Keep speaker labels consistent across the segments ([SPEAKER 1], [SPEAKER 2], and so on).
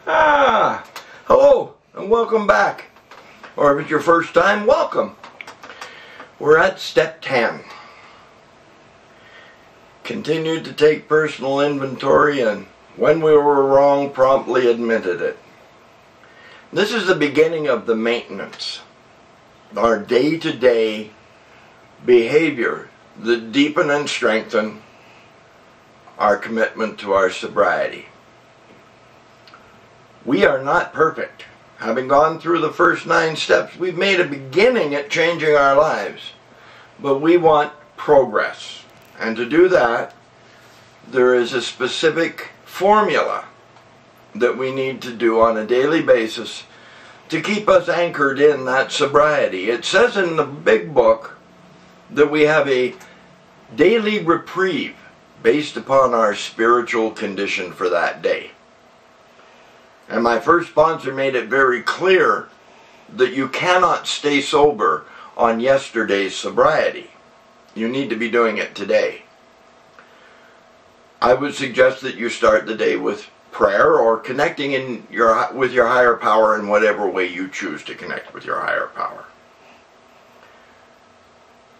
[SPEAKER 1] Hello and welcome back. Or if it's your first time, welcome. We're at step 10. Continued to take personal inventory, and when we were wrong, promptly admitted it. This is the beginning of the maintenance. Our day-to-day behavior that deepen and strengthen our commitment to our sobriety. We are not perfect. Having gone through the first 9 steps, we've made a beginning at changing our lives. But we want progress. And to do that, there is a specific formula that we need to do on a daily basis to keep us anchored in that sobriety. It says in the big book that we have a daily reprieve based upon our spiritual condition for that day. And my first sponsor made it very clear that you cannot stay sober on yesterday's sobriety. You need to be doing it today. I would suggest that you start the day with prayer or connecting with your higher power in whatever way you choose to connect with your higher power.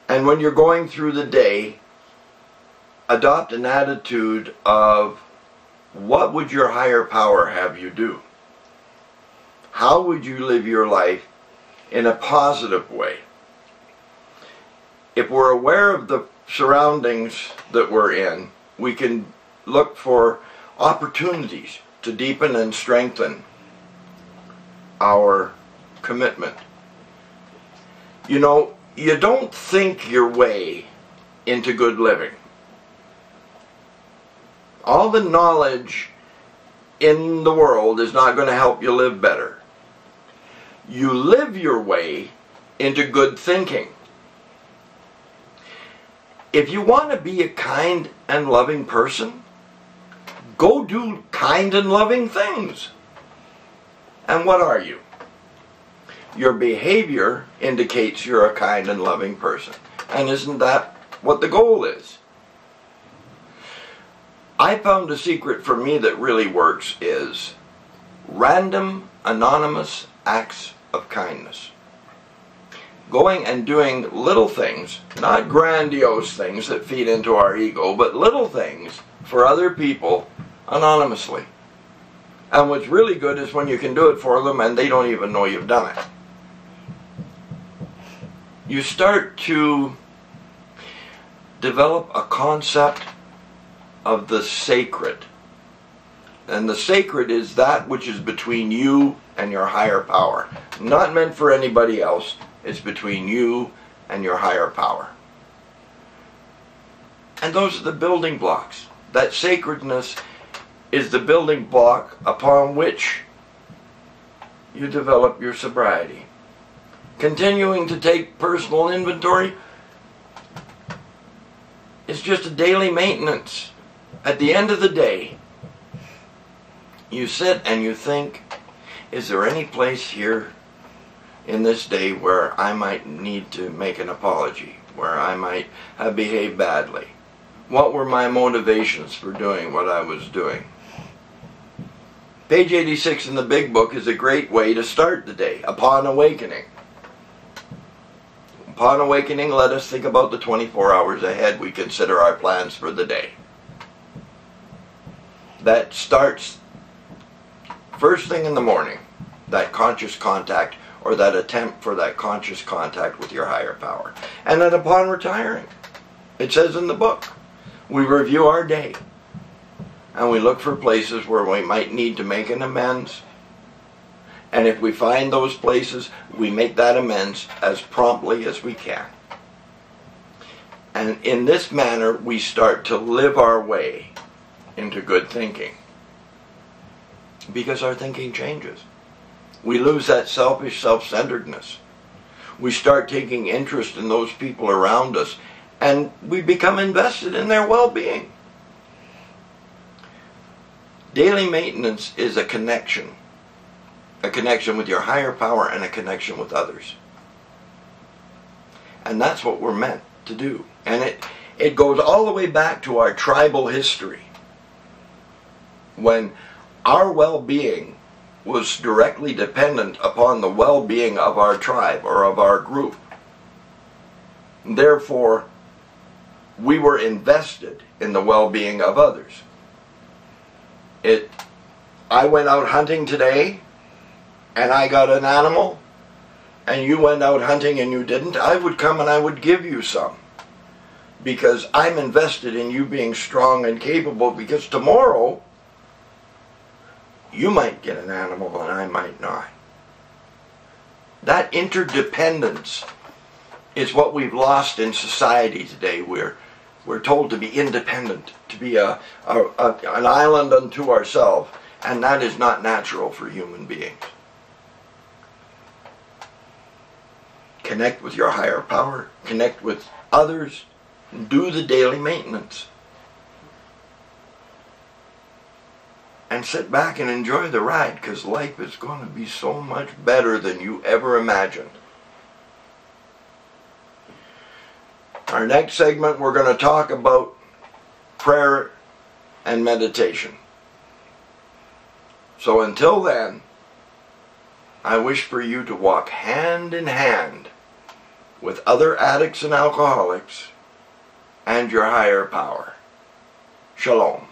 [SPEAKER 1] And when you're going through the day, adopt an attitude of, what would your higher power have you do? How would you live your life in a positive way? If we're aware of the surroundings that we're in, we can look for opportunities to deepen and strengthen our commitment. You know, you don't think your way into good living. All the knowledge in the world is not going to help you live better. You live your way into good thinking. If you want to be a kind and loving person, go do kind and loving things. And what are you? Your behavior indicates you're a kind and loving person. And isn't that what the goal is? I found a secret for me that really works is random, anonymous acts of kindness. Going and doing little things, not grandiose things that feed into our ego, but little things for other people anonymously. And what's really good is when you can do it for them and they don't even know you've done it. You start to develop a concept of the sacred. And the sacred is that which is between you and your higher power. Not meant for anybody else. It's between you and your higher power. And those are the building blocks. That sacredness is the building block upon which you develop your sobriety. Continuing to take personal inventory is just a daily maintenance. At the end of the day, you sit and you think, is there any place here in this day where I might need to make an apology, where I might have behaved badly? What were my motivations for doing what I was doing? Page 86 in the big book is a great way to start the day, upon awakening. Upon awakening, let us think about the 24 hours ahead. We consider our plans for the day. That starts first thing in the morning, that conscious contact or that attempt for that conscious contact with your higher power. And then upon retiring, it says in the book, we review our day and we look for places where we might need to make an amends. And if we find those places, we make that amends as promptly as we can. And in this manner, we start to live our way into good thinking. Because our thinking changes. We lose that selfish self-centeredness. We start taking interest in those people around us, and we become invested in their well-being. Daily maintenance is a connection with your higher power and a connection with others. And that's what we're meant to do. And it goes all the way back to our tribal history, when our well-being was directly dependent upon the well-being of our tribe or of our group. Therefore, we were invested in the well-being of others. I went out hunting today and I got an animal, and you went out hunting and you didn't, I would come and I would give you some. Because I'm invested in you being strong and capable, because tomorrow you might get an animal and I might not. That interdependence is what we've lost in society today. We're told to be independent, to be an island unto ourselves, and that is not natural for human beings. Connect with your higher power, connect with others, do the daily maintenance. And sit back and enjoy the ride, because life is going to be so much better than you ever imagined. Our next segment, we're going to talk about prayer and meditation. So until then, I wish for you to walk hand in hand with other addicts and alcoholics and your higher power. Shalom.